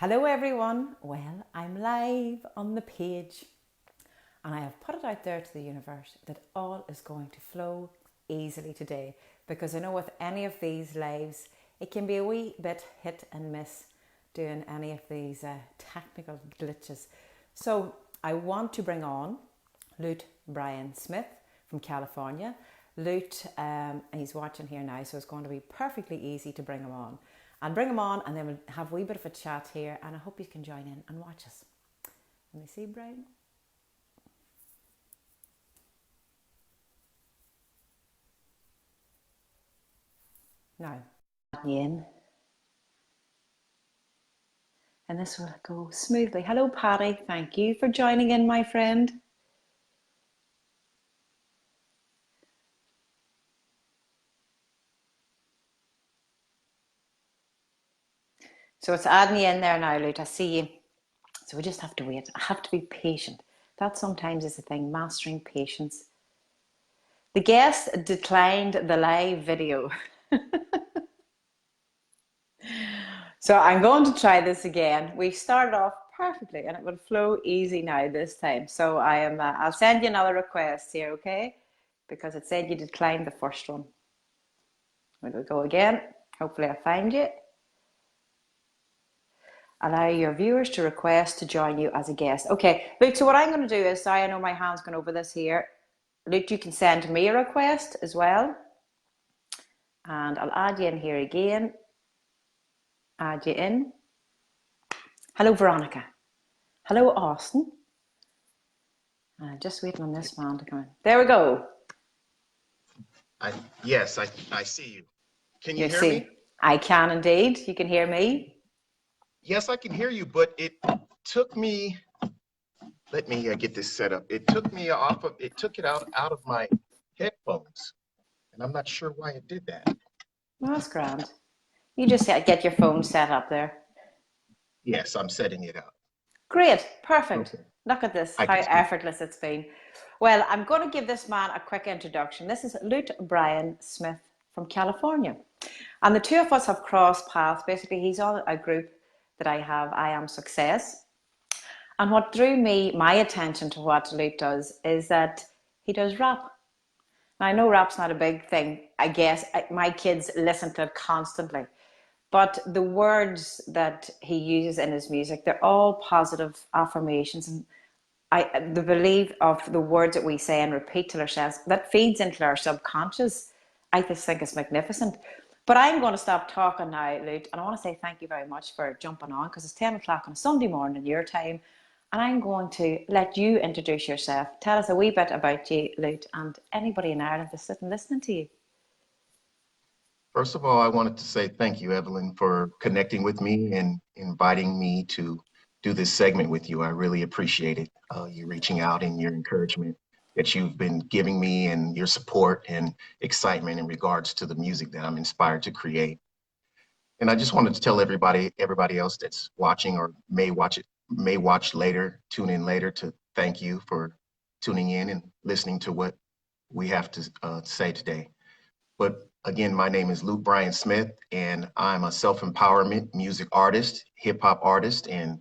Hello everyone, well I'm live on the page and I have put it out there to the universe that all is going to flow easily today, because I know with any of these lives it can be a wee bit hit and miss doing any of these technical glitches. So I want to bring on Loot Bryon Smith from California. Loot, he's watching here now, so it's going to be perfectly easy to bring him on. I'll bring him on and then we'll have a wee bit of a chat here, and I hope you can join in and watch us. Let me see, Brian. Now, in, and this will go smoothly. Hello, Patty. Thank you for joining in, my friend. So it's adding you in there now, Loot. I see you. So we just have to wait. I have to be patient. That sometimes is the thing, mastering patience. The guest declined the live video. So I'm going to try this again. We started off perfectly and it will flow easy now this time. So I'll send you another request here, okay? Because it said you declined the first one. We'll go again. Hopefully I find you. Allow your viewers to request to join you as a guest. Okay, Luke, so what I'm going to do is, sorry, I know my hand's going over this here. Luke, you can send me a request as well. And I'll add you in here again. Add you in. Hello, Veronica. Hello, Austin. Just waiting on this man to come in. There we go. Yes, I see you. Can you hear see, me? I can indeed. You can hear me? Yes, I can hear you, but it took me, let me get this set up. It took me it took it out of my headphones, and I'm not sure why it did that. Well, that's grand. You just get your phone set up there. Yes, I'm setting it up. Great, perfect. Okay. Look at this, I how can speak. effortless it's been. Well, I'm going to give this man a quick introduction. This is Loot Bryon Smith from California. And the two of us have crossed paths. Basically, he's on a group that I have, I Am Success. And what drew my attention to what Loot does is that he does rap. Now, I know rap's not a big thing. I guess my kids listen to it constantly. But the words that he uses in his music, they're all positive affirmations. And the belief of the words that we say and repeat to ourselves, that feeds into our subconscious, I just think is magnificent. But I'm going to stop talking now, Lute, and I want to say thank you very much for jumping on, because it's 10 o'clock on a Sunday morning your time. And I'm going to let you introduce yourself. Tell us a wee bit about you, Lute, and anybody in Ireland that's sitting listening to you. First of all, I wanted to say thank you, Evelyn, for connecting with me and inviting me to do this segment with you. I really appreciate it. You reaching out and your encouragement that you've been giving me, and your support and excitement in regards to the music that I'm inspired to create. And I just wanted to tell everybody else that's watching or may watch later, tune in later, to thank you for tuning in and listening to what we have to say today. But again, my name is Loot Bryon Smith, and I'm a self-empowerment music artist, hip hop artist, and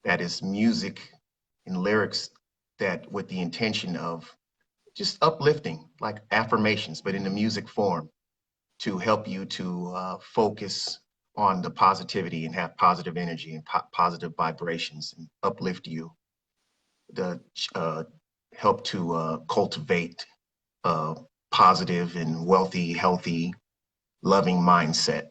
that is music and lyrics that with the intention of just uplifting, like affirmations, but in the music form, to help you to focus on the positivity and have positive energy and positive vibrations and uplift you, the help to cultivate positive and wealthy, healthy, loving mindset.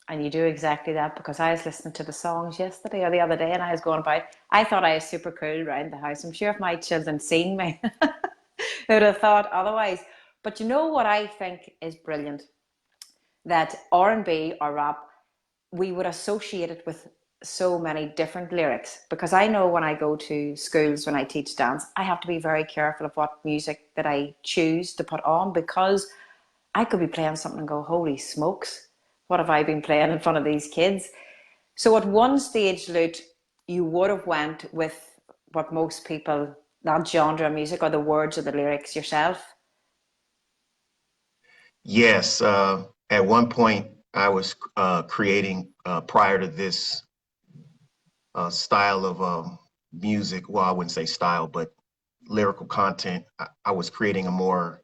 And you do exactly that, because I was listening to the songs yesterday or the other day and I was going about, I thought I was super cool around the house. I'm sure if my children seen me, they would have thought otherwise. But you know what I think is brilliant? That R&B or rap, we would associate it with so many different lyrics, because I know when I go to schools, when I teach dance, I have to be very careful of what music that I choose to put on, because I could be playing something and go, holy smokes, what have I been playing in front of these kids? So at one stage, Lute, you would have went with what most people, that genre of music, or the words or the lyrics yourself. Yes, at one point I was creating prior to style of music. Well, I wouldn't say style, but lyrical content. I was creating a more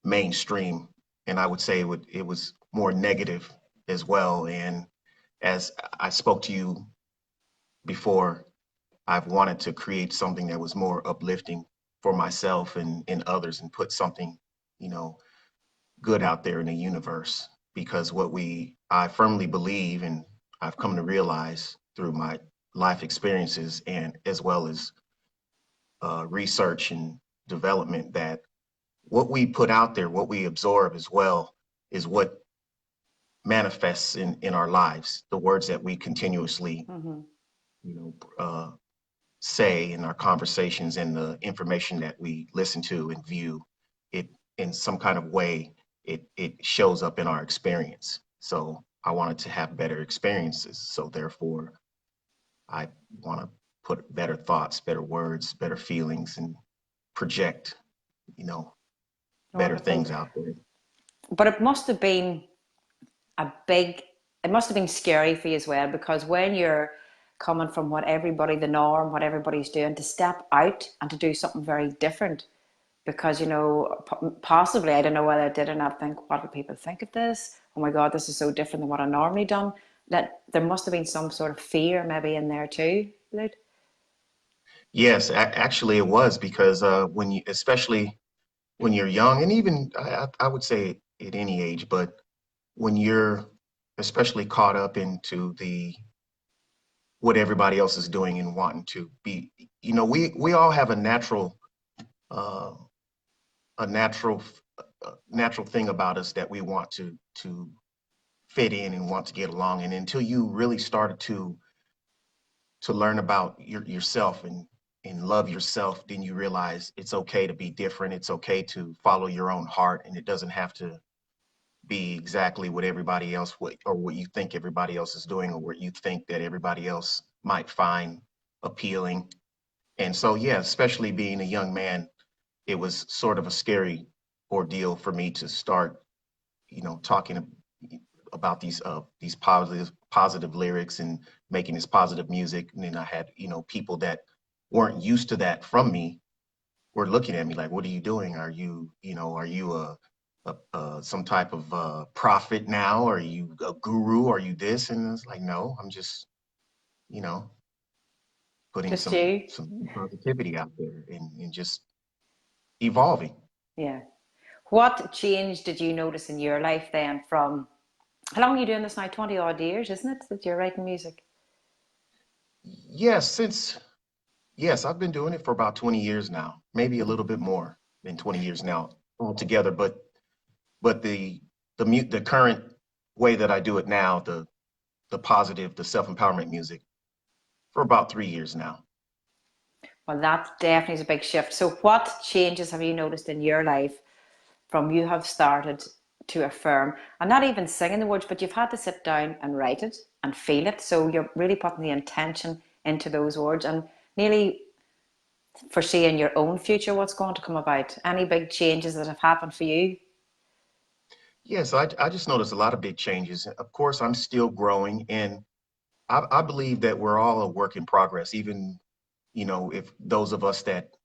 mainstream, and I would say it was more negative as well. And as I spoke to you before, I've wanted to create something that was more uplifting for myself and others, and put something, you know, good out there in the universe. Because I firmly believe, and I've come to realize through my life experiences and as well as research and development, that what we put out there, what we absorb as well, is what manifests in our lives. The words that we continuously, Mm-hmm. you know, say in our conversations, and the information that we listen to and view, it in some kind of way, it shows up in our experience. So I wanted to have better experiences. So therefore, I want to put better thoughts, better words, better feelings, and project, you know, better Wonderful. things out there. But it must have been a big, it must have been scary for you as well, because when you're coming from what everybody, the norm, what everybody's doing, to step out and to do something very different, because, you know, possibly, I don't know whether I did or not think, what do people think of this? Oh my God, this is so different than what I normally done. That there must have been some sort of fear maybe in there too, Lud. Yes, actually, it was because when you, especially when you're young, and even I would say at any age, but when you're especially caught up into the what everybody else is doing and wanting to be, you know, we all have uh, a natural thing about us that we want to fit in and want to get along. And until you really started to learn about yourself and love yourself, then you realize it's okay to be different. It's okay to follow your own heart, and it doesn't have to be exactly what everybody else would, or what you think everybody else is doing, or what you think that everybody else might find appealing. And so, yeah, especially being a young man, it was sort of a scary ordeal for me to start, you know, talking about these positive lyrics and making this positive music. And then I had, you know, people that weren't used to that from me were looking at me like, "What are you doing? Are you, you know, are you some type of prophet now? Are you a guru? Are you this?" And it's like, "No, I'm just, you know, putting Just you? some positivity out there and just evolving." Yeah. What change did you notice in your life then from, how long are you doing this now? 20 odd years, isn't it, that you're writing music? Yes, yes, I've been doing it for about 20 years now, maybe a little bit more than 20 years now altogether. But the current way that I do it now, the positive, the self-empowerment music, for about 3 years now. Well, that definitely is a big shift. So, what changes have you noticed in your life from you have started to affirm, and not even singing the words, but you've had to sit down and write it and feel it? So, you're really putting the intention into those words and nearly foreseeing your own future, what's going to come about. Any big changes that have happened for you? Yes, I just noticed a lot of big changes. Of course, I'm still growing, and I believe that we're all a work in progress. Even, you know, if those of us that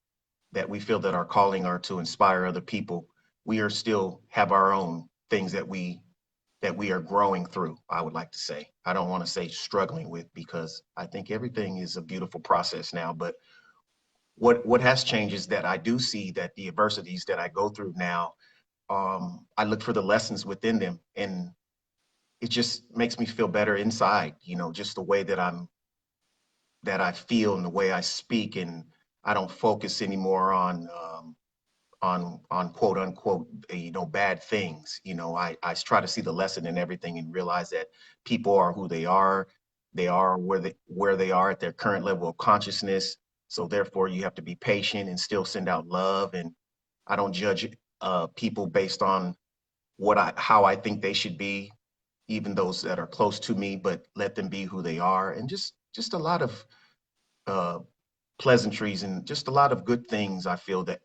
we feel that our calling are to inspire other people, we are still have our own things that we are growing through. I would like to say. I don't want to say struggling with, because I think everything is a beautiful process now. But what has changed is that I do see that the adversities that I go through now, I look for the lessons within them, and it just makes me feel better inside. You know, just the way that I feel and the way I speak, and I don't focus anymore on quote unquote, you know, bad things. You know, I try to see the lesson in everything and realize that people are who they are. They are where they are at their current level of consciousness. So therefore, you have to be patient and still send out love. And I don't judge people based on how I think they should be, even those that are close to me, but let them be who they are. And just a lot of uh, pleasantries and just a lot of good things I feel that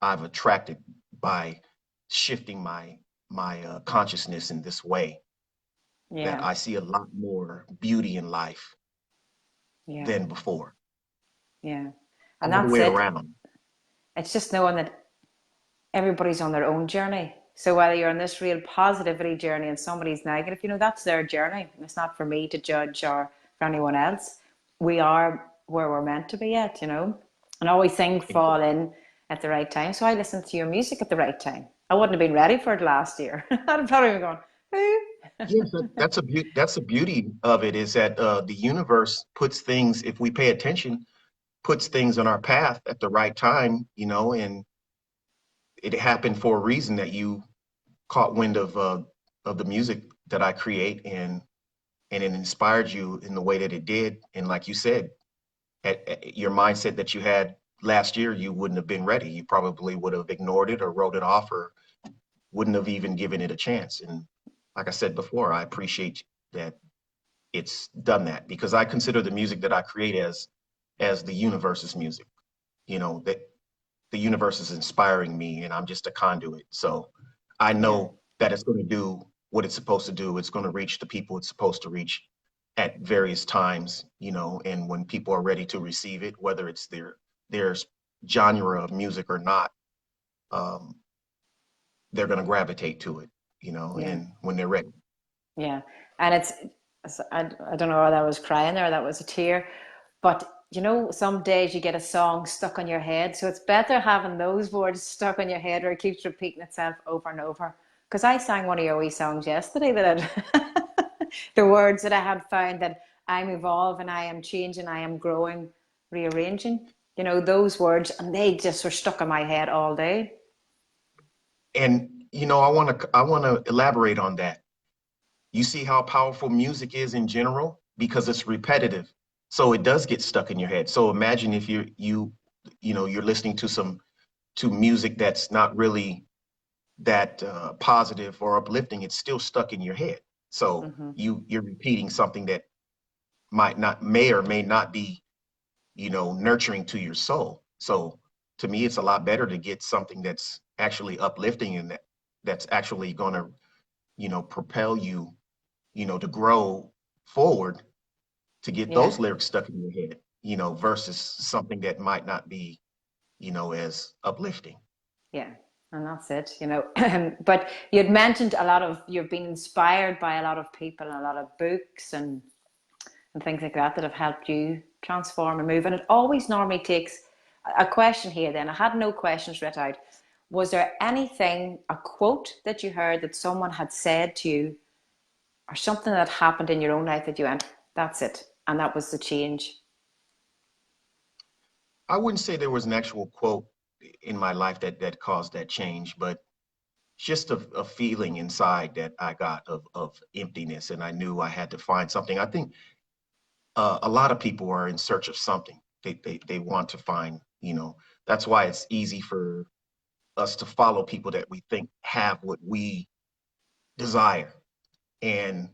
I've attracted by shifting my consciousness in this way, that Yeah. I see a lot more beauty in life. Yeah. than before. Yeah. And All the that's way it. around. It's just knowing that everybody's on their own journey. So whether you're on this real positivity journey and somebody's negative, that's their journey. And it's not for me to judge or for anyone else. We are where we're meant to be at. And always things fall in at the right time. So I listened to your music at the right time. I wouldn't have been ready for it last year. I'd have probably been going, who? Yes, that's the beauty of it is that the universe puts things, if we pay attention, puts things on our path at the right time, and it happened for a reason that you caught wind of the music that I create, and it inspired you in the way that it did. And like you said, at your mindset that you had last year, you wouldn't have been ready. You probably would have ignored it or wrote it off or wouldn't have even given it a chance. And like I said before, I appreciate that it's done that, because I consider the music that I create as the universe's music. That the universe is inspiring me and I'm just a conduit. So I Yeah. know that it's going to do what it's supposed to do. It's going to reach the people it's supposed to reach at various times, and when people are ready to receive it, whether it's their genre of music or not, um, they're going to gravitate to it, Yeah. and when they're ready. Yeah. And I don't know whether I was crying there, that was a tear. But some days you get a song stuck on your head. So it's better having those words stuck on your head where it keeps repeating itself over and over. Because I sang one of your wee songs yesterday the words that I had found, that I'm evolving, I am changing, I am growing, rearranging. Those words, and they just were stuck in my head all day. And I want to elaborate on that. You see how powerful music is in general because it's repetitive. So it does get stuck in your head. So imagine if you're listening to music that's not really that positive or uplifting. It's still stuck in your head. So Hmm. you're repeating something that may or may not be nurturing to your soul. So to me, it's a lot better to get something that's actually uplifting and that's actually going to propel you to grow forward, to get Yeah. those lyrics stuck in your head, versus something that might not be, as uplifting. Yeah, and that's it. But you'd mentioned you've been inspired by a lot of people and a lot of books and things like that have helped you transform and move. And it always normally takes a question here then. I had no questions written out. Was there anything, a quote that you heard that someone had said to you, or something that happened in your own life that you went, that's it, and that was the change? I wouldn't say there was an actual quote in my life that caused that change, but just a feeling inside that I got of emptiness, and I knew I had to find something. I think a lot of people are in search of something. They want to find, that's why it's easy for us to follow people that we think have what we desire. And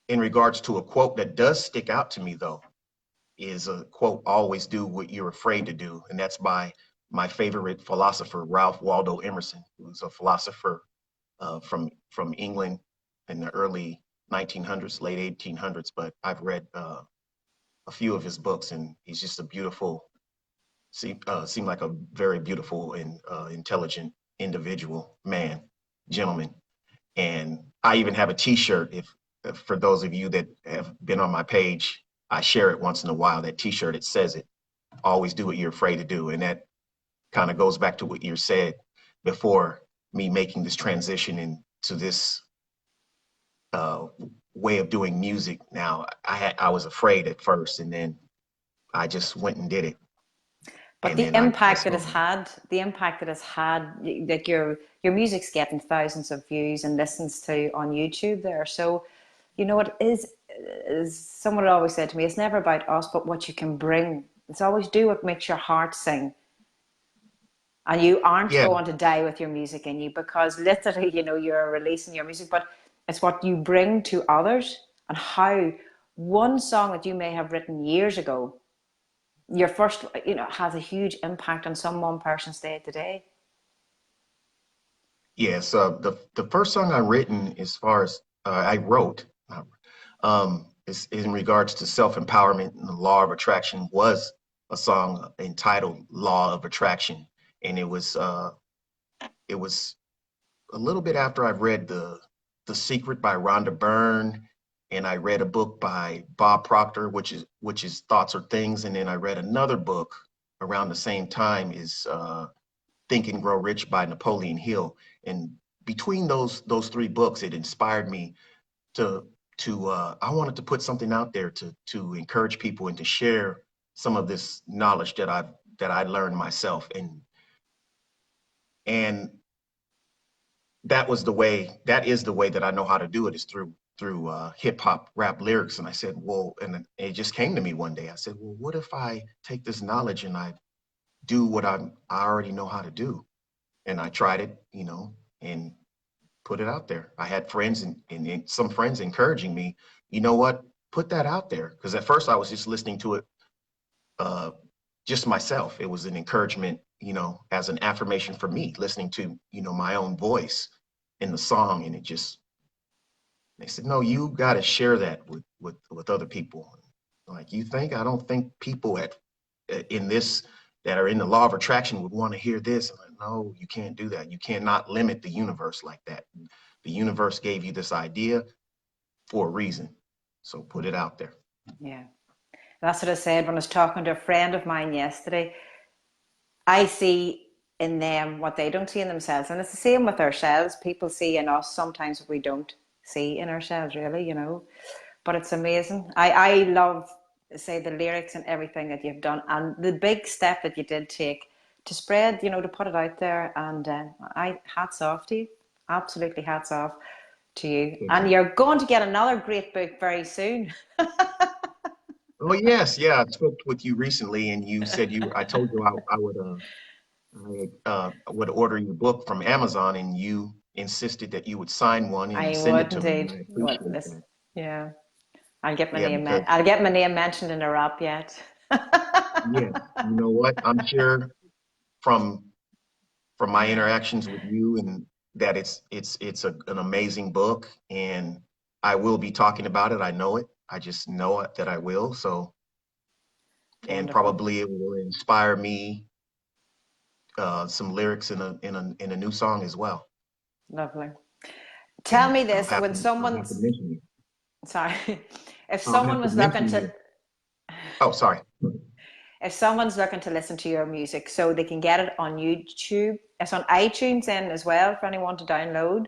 in regards to a quote that does stick out to me, though, is a quote, always do what you're afraid to do. And that's by my favorite philosopher, Ralph Waldo Emerson, who's a philosopher from England in the early 1900s, late 1800s. But I've read a few of his books, and he's just a beautiful, seemed like a very beautiful and intelligent individual, man, gentleman. And I even have a T-shirt. If for those of you that have been on my page, I share it once in a while. That T-shirt, it says it. Always do what you're afraid to do, and that kind of goes back to what you said before me making this transition into this uh, way of doing music. Now, I was afraid at first, and then I just went and did it, But and then I saw. the impact that it's had, like your music's getting thousands of views and listens to on YouTube there. So, what is someone always said to me, it's never about us, but what you can bring. It's always do what makes your heart sing. And you aren't Yeah, going to die with your music in you, because literally, you're releasing your music, but it's what you bring to others, and how one song that you may have written years ago, your first, has a huge impact on some one person's day to day. yes. The first song I written, as far as I wrote, in regards to self-empowerment and the law of attraction was a song entitled Law of Attraction. And it was a little bit after I've read The Secret by Rhonda Byrne, and I read a book by Bob Proctor, which is Thoughts Are Things. And then I read another book around the same time, is Think and Grow Rich by Napoleon Hill. And between those three books, it inspired me to I wanted to put something out there to encourage people and to share some of this knowledge that I learned myself. And that is the way that I know how to do it, is through hip hop rap lyrics. And I said, well, and it just came to me one day. I said, well, what if I take this knowledge and I do what I already know how to do? And I tried it, and put it out there. I had friends and some friends encouraging me, you know what, put that out there. Because at first I was just listening to it just myself. It was an encouragement, as an affirmation for me, listening to, my own voice in the song. And they said, no, you got to share that with other people. Like, you think? I don't think people in this that are in the law of attraction would want to hear this. I'm like, no, you can't do that. You cannot limit the universe like that. The universe gave you this idea for a reason. So put it out there. Yeah. That's what I said when I was talking to a friend of mine yesterday. I see in them what they don't see in themselves. And it's the same with ourselves. People see in us sometimes what we don't see in ourselves, really, But it's amazing. I love, say, the lyrics and everything that you've done, and the big step that you did take to spread, to put it out there. And hats off to you. Absolutely hats off to you. And you're going to get another great book very soon. Oh yes, yeah. I spoke with you recently, and you said I told you I would order your book from Amazon, and you insisted that you would sign one and I send it would to me. And indeed. I Well, appreciate that. yeah. I'll get my Yeah, name. because I'll get my name mentioned in a rap yet. yeah, you know what? I'm sure from my interactions with you, and that it's an amazing book, and I will be talking about it. I know it. I just know it, that I will. So, and Wonderful. probably it will inspire me some lyrics in a new song as well. Lovely. Tell And me this: when I'll have to someone's mention you. sorry, if I'll someone have to was looking mention to you. Oh, sorry. if someone's looking to listen to your music, so they can get it on YouTube, it's on iTunes then as well for anyone to download.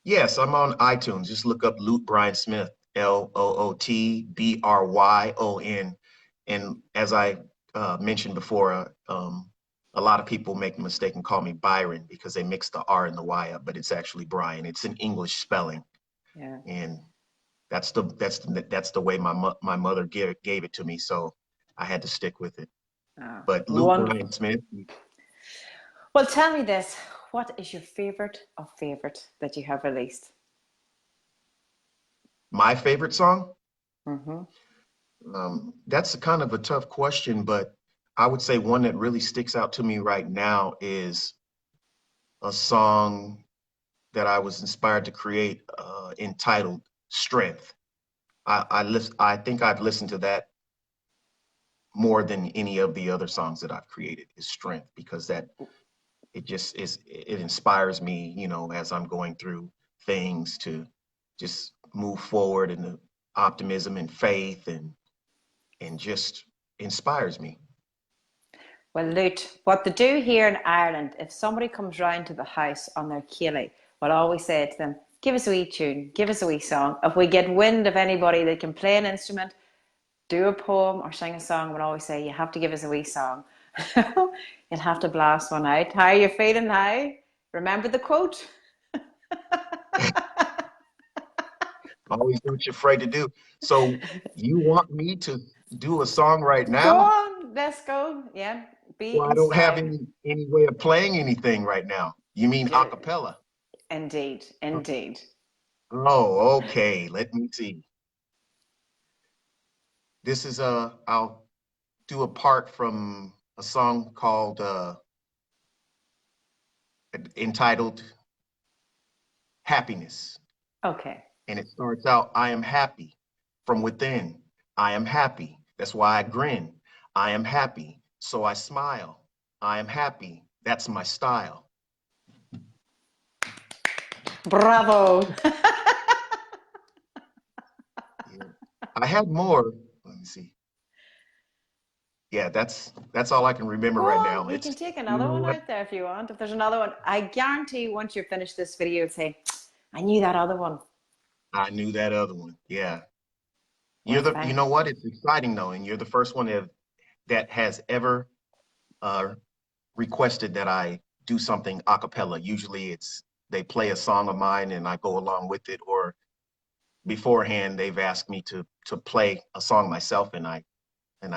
Yes, I'm on iTunes. Just look up Loot Bryon Smith, LootBryon. And as I mentioned before, a lot of people make the mistake and call me Byron because they mix the R and the Y up, but it's actually Brian. It's an English spelling, Yeah. and that's the way my mother gave it to me. So I had to stick with it. Oh, But Loot Bryon wonderful. Smith, Well, tell me this: what is your favorite of favorite that you have released? my favorite song. Mm-hmm. That's a kind of a tough question, but I would say one that really sticks out to me right now is a song that I was inspired to create, entitled "Strength." I think I've listened to that more than any of the other songs that I've created, is "Strength," because it inspires me, as I'm going through things, to just move forward, and the optimism and faith, and just inspires me. Well, Loot, what they do here in Ireland, if somebody comes round to the house on their ceilidh, we'll always say to them, give us a wee tune, give us a wee song. If we get wind of anybody that can play an instrument, do a poem or sing a song, we'll always say, you have to give us a wee song. You'll have to blast one out. How are you feeling now? Remember the quote? Always do what you're afraid to do. So you want me to do a song right Go now? on, let's go. Yeah, be Well, I don't have inspired. any way of playing anything right now. You mean a cappella? Indeed, indeed. Oh, okay. Let me see. This is I'll do a part from a song called entitled Happiness. Okay. And it starts out, I am happy from within. I am happy. That's why I grin. I am happy. So I smile. I am happy. That's my style. Bravo. Yeah. I had more. Let me see. Yeah, that's all I can remember Go right on, now. you can It's, take you another know one what? out there if you want. If there's another one, I guarantee once you finish this video, you'll say, I knew that other one. I knew that other one. Yeah. Well, You thank know what? It's exciting though, and you're the first one that has ever uh, requested that I do something a cappella. Usually it's they play a song of mine and I go along with it, or beforehand they've asked me to play a song myself and I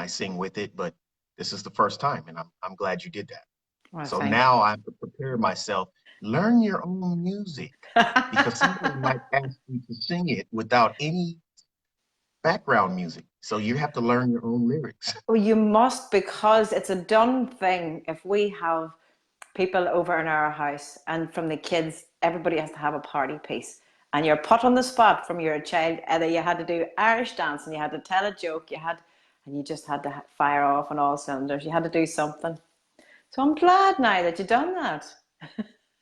sing with it. But this is the first time, and I'm glad you did that. well, So thank now I have to prepare myself. Learn your own music you. because somebody might ask you to sing it without any background music. So you have to learn your own lyrics. Well, you must, because it's a done thing. If we have people over in our house and from the kids, everybody has to have a party piece. And you're put on the spot from you're a child. Either you had to do Irish dance and you had to tell a joke, and you just had to fire off on all cylinders. You had to do something. So I'm glad now that you've done that.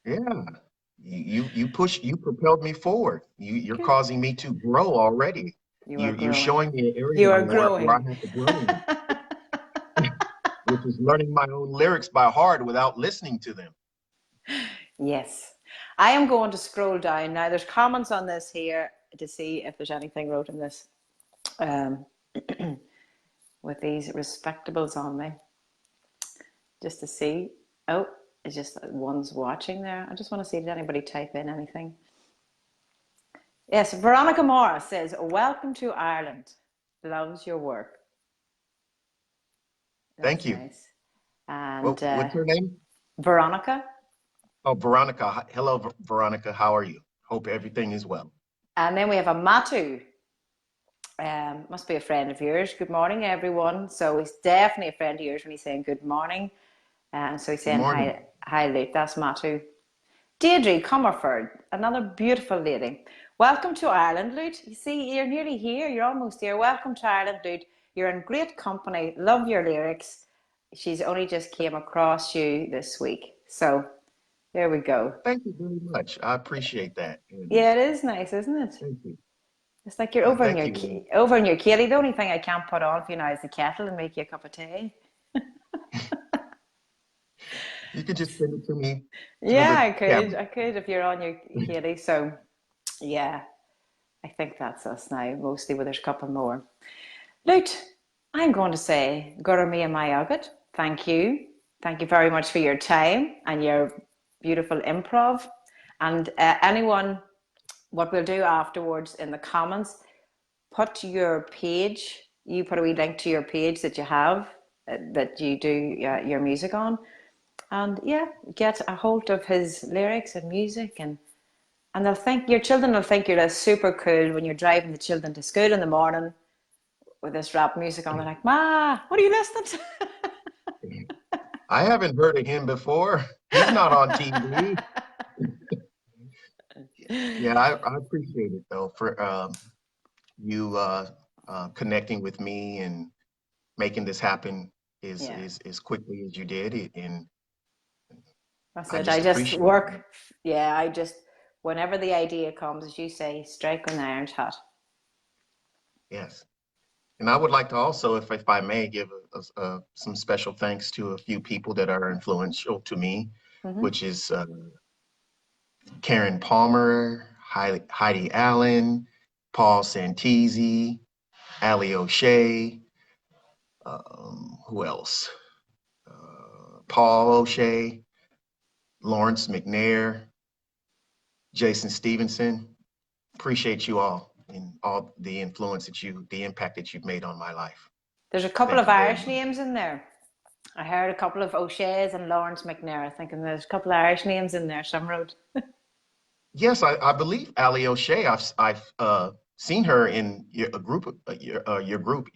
Yeah. You propelled me forward. You're Good. causing me to grow already. You are You're growing. showing me an area You are where I growing. have to grow in, which is learning my own lyrics by heart without listening to them. Yes. I am going to scroll down now. There's comments on this here to see if there's anything wrote in this um, with these respectables on me, just to see. Oh, it's just that one's watching there. I just want to see, did anybody type in anything? Yes, Veronica Mora says, welcome to Ireland. Loves your work. Thank That's you. nice. And Well, what's her name? Veronica. Oh, Veronica. Hello, Veronica. How are you? Hope everything is well. And then we have a Matu. Must be a friend of yours. Good morning, everyone. So he's definitely a friend of yours when he's saying good morning. And so he's Good saying morning. hi, Luke. That's Matu. Deirdre Comerford, another beautiful lady. Welcome to Ireland, Luke. You see, you're nearly here. You're almost here. Welcome to Ireland, Luke. You're in great company. Love your lyrics. She's only just came across you this week. So there we go. Thank you very much. I appreciate that. And Yeah, it is nice, isn't it? thank you. It's like you're Yeah, thank you. over in your Katie. The only thing I can't put on for you now is the kettle and make you a cup of tea. You can just send it to me through Yeah, the I could. camera. I could if you're on your Katie. So yeah, I think that's us now, mostly, but there's a couple more. Lute, I'm going to say, Gurumi and Mayagat, thank you. Thank you very much for your time and your beautiful improv. And anyone, what we'll do afterwards in the comments, put your page, you put a wee link to your page that you have, that you do your music on. And yeah, get a hold of his lyrics and music, and they'll think, your children will think you're super cool when you're driving the children to school in the morning with this rap music on. They're like, Ma, what are you listening I haven't heard of him before. He's not on TV. Yeah, I appreciate it though for you connecting with me and making this happen Yeah, as quickly as you did it, and that's I it. I just just appreciate it. work. Yeah, I just, whenever the idea comes, as you say, strike when the iron's hot. Yes, and I would like to also, if I may, give some special thanks to a few people that are influential to me, Mm-hmm. which is Karen Palmer, Heidi Allen, Paul Santisi, Ali O'Shea. Who else? Paul O'Shea, Lawrence McNair, Jason Stevenson. Appreciate you all and all the influence the impact that you've made on my life. There's a couple Thank of you very Irish much. names in there. I heard a couple of O'Shea's and Lawrence McNair. I think, and there's a couple of Irish names in there. Some road. Yes, I believe Ali O'Shea. I've seen her in your group,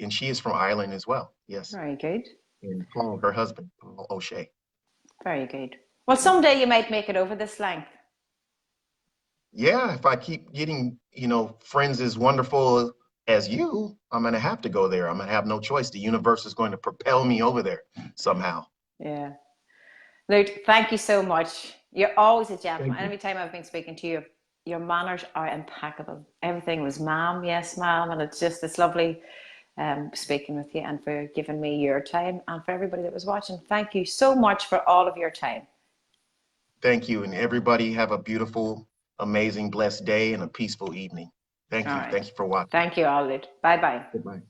and she is from Ireland as well. Yes, Very good. and Paul, her husband, Paul O'Shea. Very good. Well, Yeah. someday you might make it over this length. yeah, if I keep getting, friends as wonderful as you, I'm going to have to go there. I'm going to have no choice. The universe is going to propel me over there somehow. Yeah. Luke, thank you so much. You're always a gentleman. Thank you. Every time I've been speaking to you, your manners are impeccable. Everything was ma'am, yes, ma'am. And it's lovely speaking with you and for giving me your time and for everybody that was watching. Thank you so much for all of your time. Thank you. And everybody have a beautiful, amazing, blessed day and a peaceful evening. Thank All you. right. Thank you for watching. Thank you all, Luke. Bye bye. Goodbye.